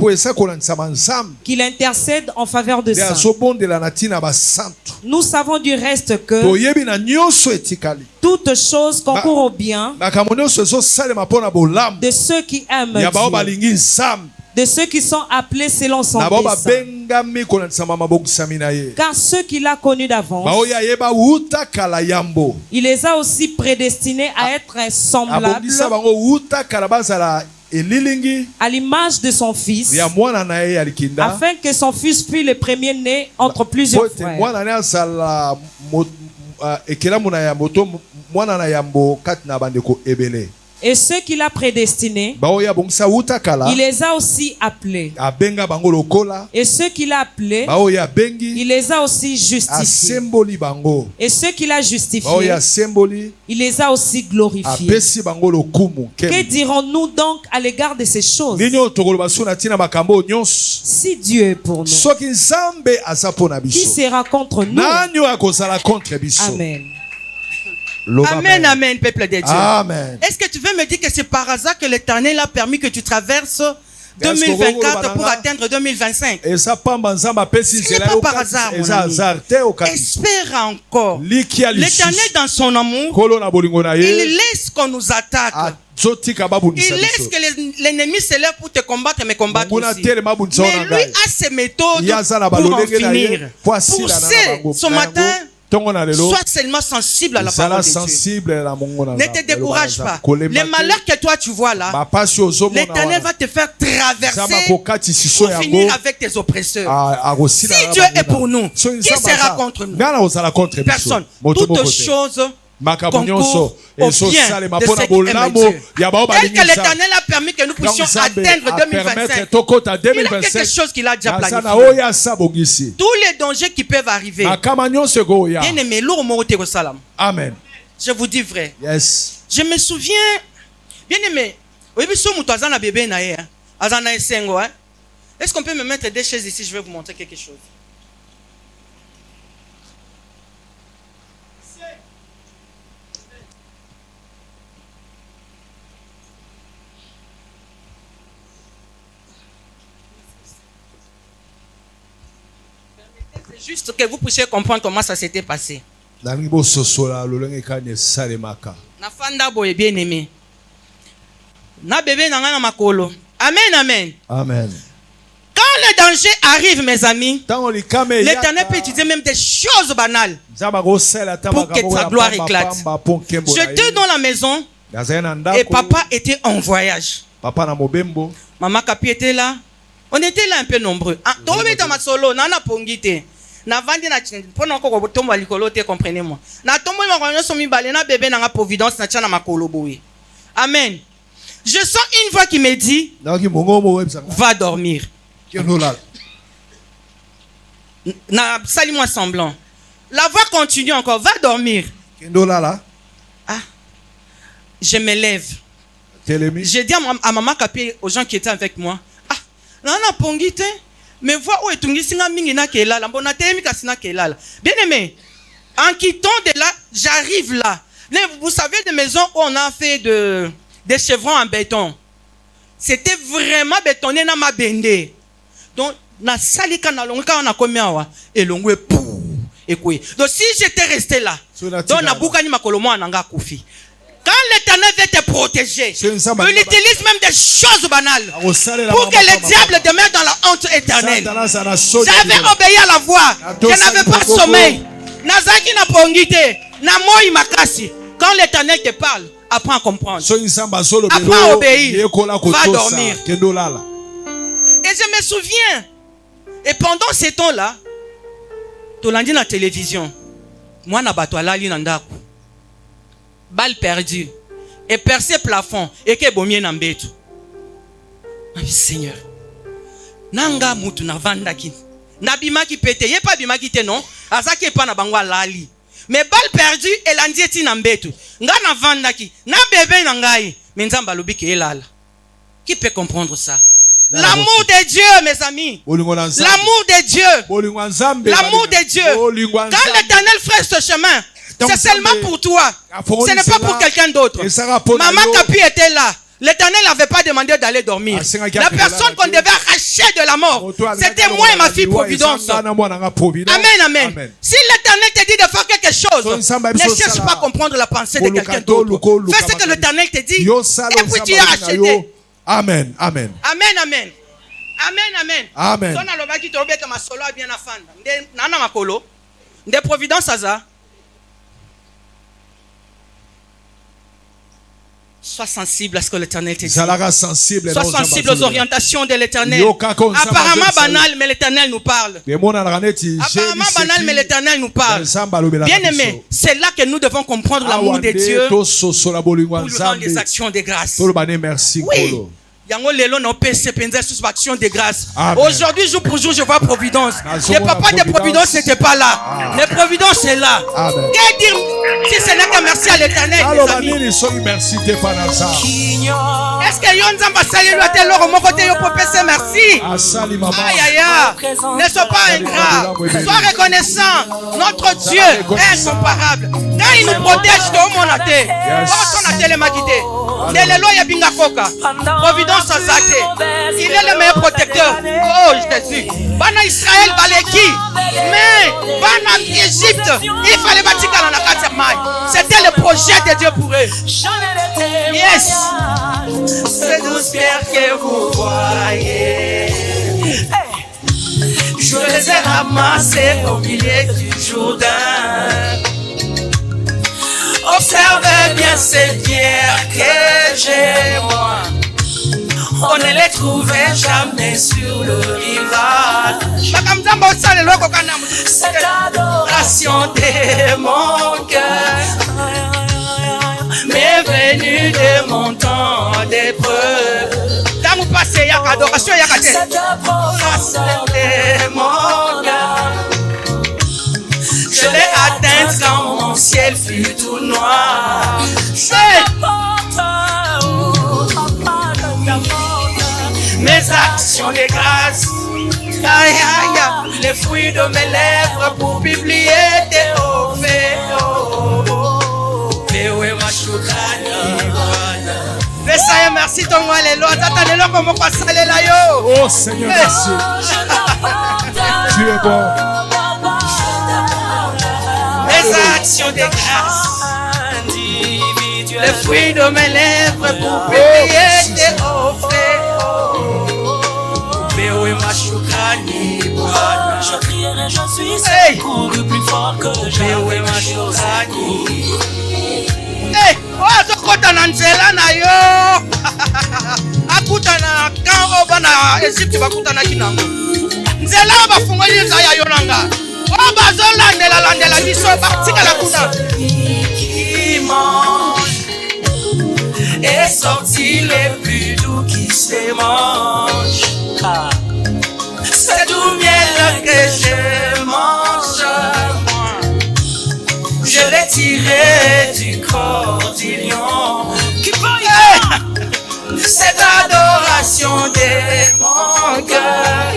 Speaker 4: qu'il intercède en faveur de ça. Nous savons du reste que toutes choses concourent au bien de ceux qui aiment Dieu, de ceux qui sont appelés selon son dessein. Car ceux qu'il a connus d'avance, il les a aussi prédestinés à être semblables à l'image de son fils, afin que son fils fût le premier-né entre plusieurs frères. Et ceux qu'il a prédestinés, il les a aussi appelés. Et ceux qu'il a appelés, il les a aussi justifiés. Et ceux qu'il a justifiés, il les a aussi glorifiés. Que dirons-nous donc à l'égard de ces choses? Si Dieu est pour nous, qui sera contre nous? Amen.
Speaker 3: Amen, amen, peuple de Dieu.
Speaker 2: Amen.
Speaker 3: Est-ce que tu veux me dire que c'est par hasard que l'Éternel a permis que tu traverses 2024 pour atteindre 2025? Ce n'est pas par hasard, mon ami. Espère encore. L'Éternel, dans son amour, il laisse qu'on nous attaque. Il laisse que l'ennemi se lève pour te combattre, mais combattre aussi. Mais lui a ses méthodes pour en finir. Pour ce matin, sois seulement sensible à la parole de Dieu. Ne te décourage pas. Les malheurs que toi tu vois là, l'Éternel va te faire traverser pour finir avec tes oppresseurs. Si Dieu est pour nous, qui sera contre nous? Personne. Toutes choses concours au bien de ceux qui aiment Dieu. Tel que l'Éternel a permis que nous puissions atteindre 2025, il a quelque chose qu'il a déjà planifié. Tous les dangers qui peuvent arriver, bien aimé,
Speaker 2: Amen.
Speaker 3: je vous dis vrai.
Speaker 2: Yes.
Speaker 3: Je me souviens, bien aimé, est-ce qu'on peut me mettre des chaises ici? Je vais vous montrer quelque chose. Juste que vous puissiez comprendre comment ça s'était passé. Nafanda boye bien aimé. Na bébé nanga na makolo. Amen, amen.
Speaker 2: Amen.
Speaker 3: Quand le danger arrive, mes amis, l'Éternel peut utiliser même des choses banales pour que sa gloire éclate. J'étais dans la maison et papa était en voyage. Maman Kapi était là. On était là un peu nombreux. Comprenez-moi. Amen. Je sens une voix qui me dit, va dormir. Salut-moi semblant. La voix continue encore, va dormir. Ah. Je me lève. J'ai dit à maman Kapi, aux gens qui étaient avec moi, ah, nana pongite, mais vois où est Tungi singa mingi na kelala, mbona temi kasina kelala. Bien aimé, en quittant de là, j'arrive là. Vous savez des maisons où on a fait des chevrons en béton. C'était vraiment bétonné na ma bende. Donc na salika na longa on a combien wa et longwe pou et quoi. Donc si j'étais resté là, donc na bukani makolomo ananga kufi. Quand l'Éternel veut te protéger, il utilise même des choses banales pour que le diable demeure dans la honte éternelle. J'avais obéi à la voix. Je n'avais pas sommeil. Nazaki na pongite, na moi makasi. Quand l'Éternel te parle, apprends à comprendre. Apprends à obéir. Va dormir. Et je me souviens. Et pendant ces temps-là, tu l'as dit dans la télévision. Moi, na bato alali nandaku. Balle perdue. Et percé plafond. Et que bomie nambetu. Seigneur. Nanga mutu na vandaki. Nabima ki pete. Yé pas bima ki te non. Azaki pa na bangwa lali. Mais balle perdue. Et l'andieti nambetu. Nga na vandaki. Na bébé nangai. Menzamba lobi ke elala. Qui peut comprendre ça? L'amour de Dieu, mes amis. L'amour de Dieu. L'amour de Dieu. Quand l'Éternel ferait ce chemin, c'est seulement pour toi. Ce n'est pas pour quelqu'un d'autre. Maman Kapi était là. L'Éternel n'avait pas demandé d'aller dormir. La personne qu'on devait arracher de la mort, c'était moi et ma fille Providence. Amen, amen. Si l'Éternel te dit de faire quelque chose, ne cherche pas à comprendre la pensée de quelqu'un d'autre. Fais ce que l'Éternel te dit et puis tu as acheté.
Speaker 2: Amen, amen.
Speaker 3: Amen, amen. Amen, amen.
Speaker 2: Amen.
Speaker 3: Quand on a dit que ma solo a bien afanda. Nana makolo. De Providence aza. Sois sensible à ce que l'Éternel te dit. Sois sensible aux orientations de l'Éternel. Apparemment banal, mais l'Éternel nous parle. Apparemment banal, mais l'Éternel nous parle. Bien aimé, c'est là que nous devons comprendre l'amour de Dieu pour lui rendre les actions de grâce. Oui. de grâce. Aujourd'hui, jour pour jour, je vois Providence. Le papa de Providence n'était pas là. Le Providence est là. Que dire si ce n'est que merci à l'Éternel? Est-ce que Yonzamba Sali doit être là au mon côté pour passer merci? Aïe aïe aïe. Ne sois pas ingrat. Sois reconnaissant. Notre Dieu est incomparable. Quand il nous protège de où on a été. On a tellement quitté. Providence à Zate. Il est le meilleur protecteur. Oh Jésus. Bana Israël baleki. Mais Bana Égypte. Il fallait bâtir dans la carte maille. C'était le projet de Dieu pour eux. Yes. C'est douze pierres que vous voyez. Je les ai ramassées au milieu du Jourdain. Observez bien ces pierres que j'ai moi. On ne les trouvait jamais sur le rivage. Cette adoration de mon cœur m'est venue de mon temps d'épreuve. Cette adoration de mon cœur, je l'ai atteinte quand mon ciel fut tout noir. Mes actions de grâce, les fruits de mes lèvres pour publier tes merci ton moi les lois. Attendez-le comment passer les laïos.
Speaker 2: Oh Seigneur, merci. Tu es bon.
Speaker 3: Mes actions de grâce, les fruits de mes lèvres pour payer tes offres.
Speaker 2: Je crierai, je suis secouru plus fort que jamais.
Speaker 3: Hey, azokota na nzela na yo. Akutana kan obana Egypte bakutana kinango. Nzela bafungoli nzaya yo nanga. Bazolandela biso batikala kuna.
Speaker 2: Et sorti les plus doux qui se mangent. C'est du miel que je mange. Je l'ai tiré du corps du lion. Cette adoration de mon cœur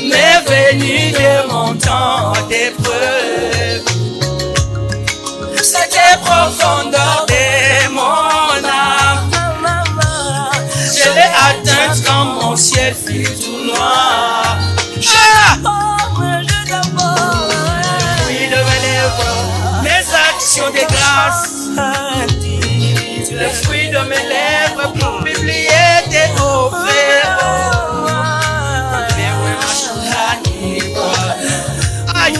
Speaker 2: m'est venue de mon temps d'épreuve. C'était profondeur de mon âme. Je l'ai atteinte quand mon ciel fut tout noir. Oui, de mes lèvres, mes actions de grâce. Le fruit de mes lèvres pour publier tes offres. Aïe.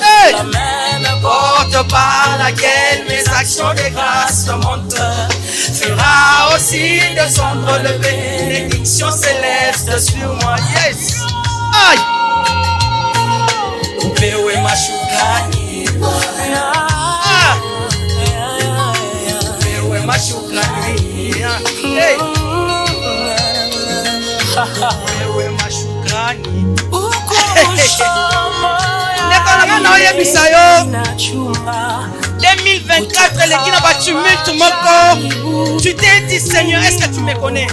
Speaker 2: Hey! Porte par laquelle mes actions de grâce remontent, fera aussi descendre le bénédiction céleste sur moi. Yes! Aïe! Upewe mashukrani. Upewe mashukrani. Hey! Upewe mashukrani. 2024, les qui n'a pas tumulte mon corps. Tu t'es dit, Seigneur, est-ce que tu me connais?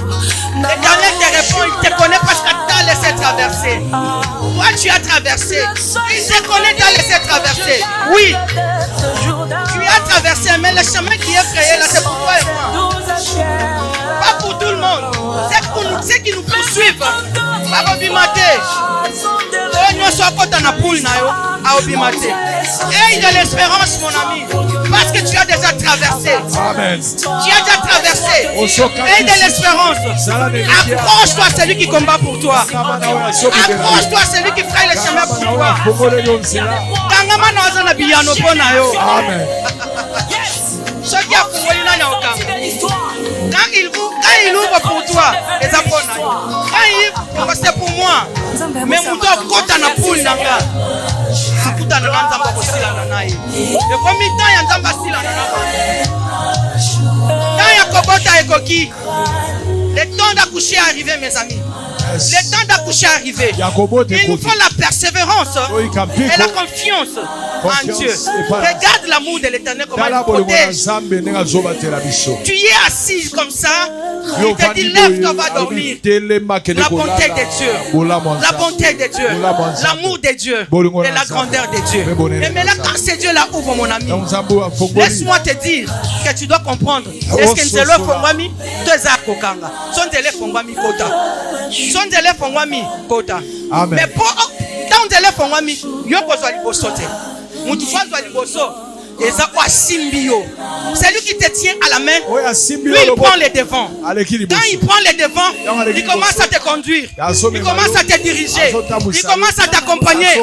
Speaker 2: L'Éternel te répond, il te connaît parce que tu as laissé traverser. Toi, tu as traversé. Il te connaît, tu as laissé traverser. Oui, tu as traversé, mais le chemin qui est créé là, c'est pour toi et moi. Pas pour tout le monde. C'est pour nous, ceux qui nous poursuivent. Pas pour bimater. Nous sommes pas dans la poule, à Obimate. Aie de l'espérance, mon ami, parce que tu as déjà traversé.
Speaker 1: Amen.
Speaker 3: Tu as déjà traversé. Aie de l'espérance. Approche-toi celui qui combat pour toi. Approche-toi celui qui fraye le chemin pour toi.
Speaker 1: Amen.
Speaker 3: Quand il ouvre pour toi, c'est pour moi. Mais mon doigt côté na poule nanga. Akuta na nzamba kosila na naye. Et combien de temps ya nzamba sila na nanga? Quand ya kobota ekoki, le temps d'accoucher est arrivé, mes amis. Le temps d'accoucher est arrivé. Il nous faut la persévérance et la confiance en Dieu. Regarde l'amour de l'Éternel comment il protège. Tu y es assis comme ça. Il te dit lève-toi, va dormir. La bonté de Dieu. La bonté de Dieu. L'amour de Dieu. Et la grandeur de Dieu. Et maintenant quand ces dieux là ouvre mon ami, laisse-moi te dire que tu dois comprendre. Est-ce que Nzelo Fongwami deux akokanga. Son délai Fongwami kota. Son délai Fongwami kota. Mais pour dans délai Fongwami, yoko zwa liboso te. Mutu zwa liboso. C'est lui qui te tient à la main. Lui il prend les devants. Quand il prend les devants, il commence à te conduire. Il commence à te diriger. Il commence à t'accompagner.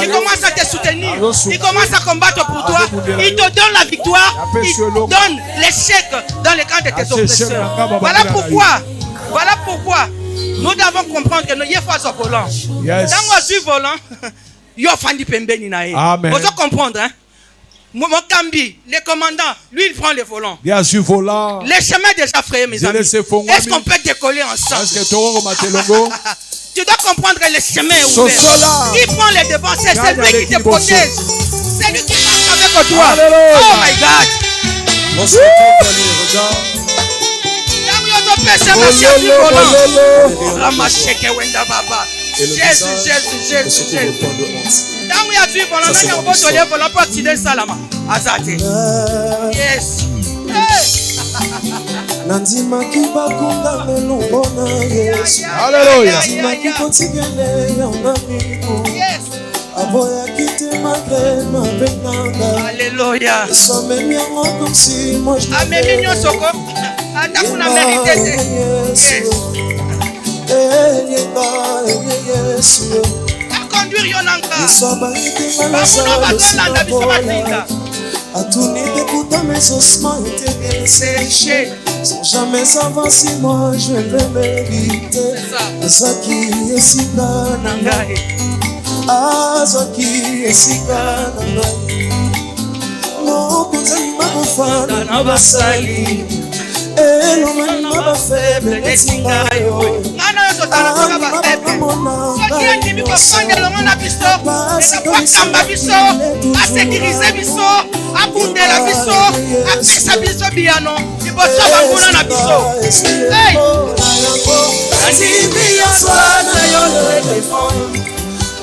Speaker 3: Il commence à te soutenir. Il commence à combattre pour toi. Il te donne la victoire. Il te donne l'échec dans les camps de tes oppresseurs. Voilà pourquoi nous devons comprendre que nous y sommes volant. Dans le volant, il y a Fandi Pembeni nae. Vous devez comprendre, hein? Mokambi, le commandant, lui il prend le volant.
Speaker 1: Bien sûr, volant.
Speaker 3: Les chemins déjà frayés, mes amis. Est-ce qu'on peut décoller ensemble? Tu dois comprendre que le chemin est ouvert. Il prend les devants, c'est lui qui te protège. C'est lui qui marche avec toi. Oh my God. Jésus. Dans où il y a du volant, il y a un beau toilette volant pour accident salama. Azate. Yes.
Speaker 1: Alléluia.
Speaker 2: Alléluia.
Speaker 5: À tourner des bouts mes ossements étaient séchés. Sans jamais savoir si moi je le mériter. Azaki esika nangai, Azaki esika nangai. No kunzani mabofana na basali. Elo mani mabafeble nesingayo.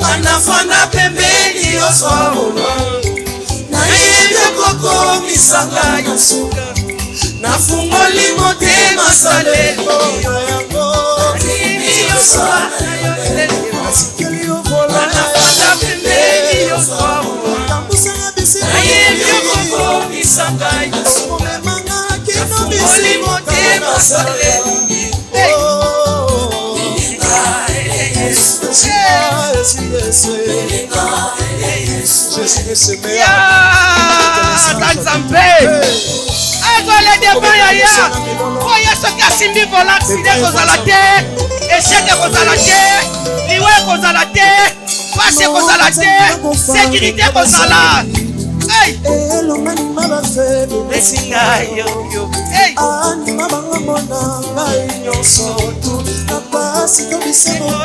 Speaker 5: Anafana pembeni yoswa na yeye koko misanga yosuka na fungoli motema saleko yango yoswa anafana pembeni yoswa na yeye koko misanga yosuka na fungoli motema saleko.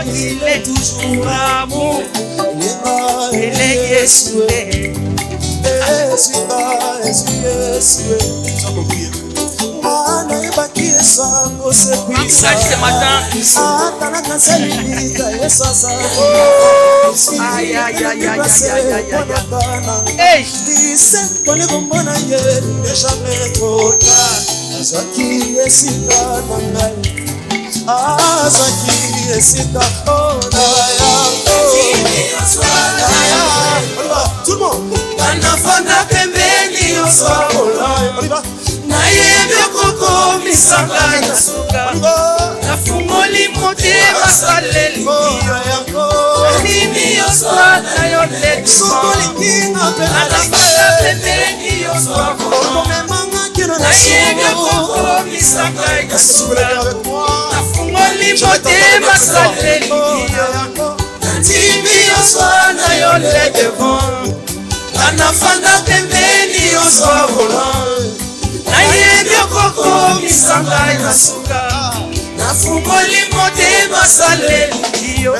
Speaker 5: Il est toujours amour. Il est Jésus. Ce matin. Aïe, aïe, aïe, aïe, aïe, aïe. Azaki esika tout le monde anafana pembeni yoswa na yebe koko misanga yasuka na fungoli motema saleli nimi yoswa na yole anafana pembeni yoswa na yebe koko misanga yasuka fungoli motema saleli nandimi yoswa na yo le devant anafanda pembeni yoswa volant nayebi okoko misanga yasuka na fungoli motema saleli yo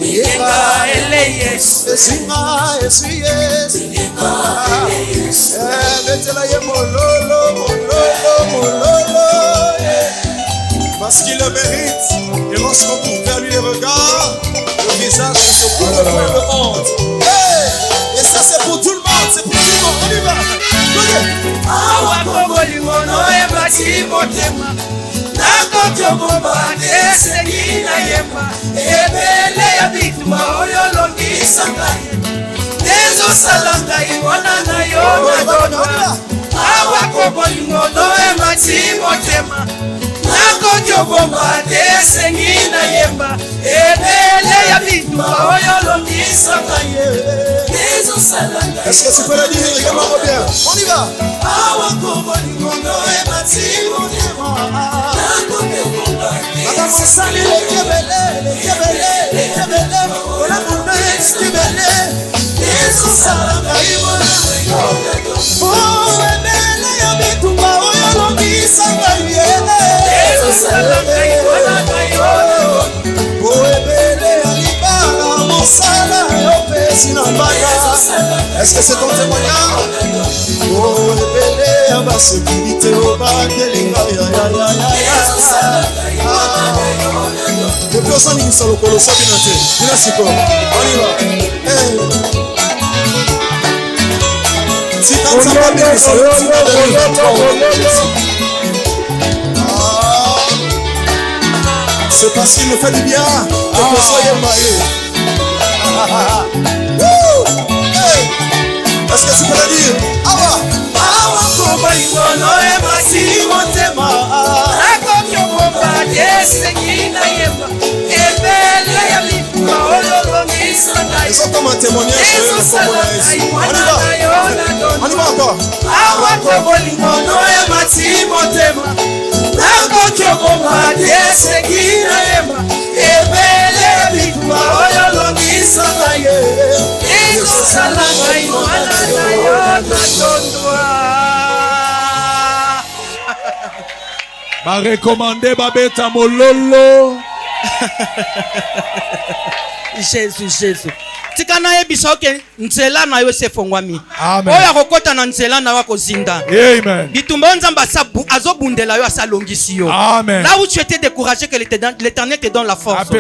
Speaker 5: Yenga ele Yesu Yesinga Yesu Yesu Yenga ele Yesu Betela ye mololo parce qu'il le mérite. Et lorsqu'on tourne vers lui les regards, le visage se couvre de honte. Hey! Et ça c'est pour tout le monde, c'est pour tout le monde. On y va. Awa koboli mono e bati motema. Nako kyoboba deseni na yema. Ebele ya bituma oyolongi sangaye. Nezo salanga iwana na yo na dona. Awa koboli mono e bati motema. Nako kyoboba deseni na yema. Ebele ya bituma oyolongi sangaye. Est-ce que tu peux le dire? Regarde-moi bien. On y va. Est-ce que c'est ton témoignage? Oh, rebelle à ma sécurité au bas de l'Ingaïa. Depuis au sang, il s'en le colosse, on y va. Si tu as Ce passé me fait du bien. Que vous soyez mariés. Est-ce que tu peux le dire? Awa ils sont comme un témoignage de on y va encore.
Speaker 1: Va recommander babeta mololo.
Speaker 2: Jésus. Tikana yebisa ke nzela na yo se fongwami.
Speaker 1: Amen.
Speaker 2: Oya kokota na nzela na wako zinda.
Speaker 1: Amen.
Speaker 2: Bitumba nzamba azobundela yo asalongisi yo.
Speaker 1: Amen.
Speaker 2: Là où tu étais découragé que l'Éternel te donne la force. Ne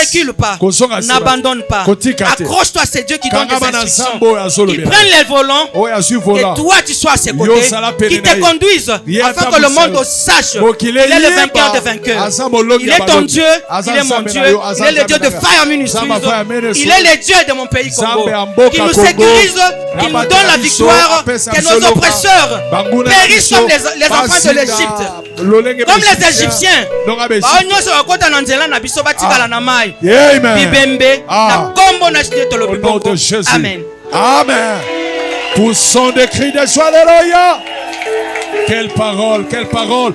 Speaker 2: recule pas. N'abandonne pas. Accroche-toi à ces dieux qui donnent des instructions. Qui prennent les volants. Que toi tu sois à ses côtés. Qui te conduisent afin que le monde sache qu'il est le vainqueur des vainqueurs. Il est ton Dieu. Il est mon Dieu. Il est le Dieu de Fire Ministries. Il est le Dieu de mon pays Congo, qui nous sécurise, qui nous donne la victoire, que nos oppresseurs périssent comme les enfants de l'Égypte, comme les Égyptiens. Amen.
Speaker 1: Amen. Poussons des cris de joie, alléluia. Quelle parole, quelle parole.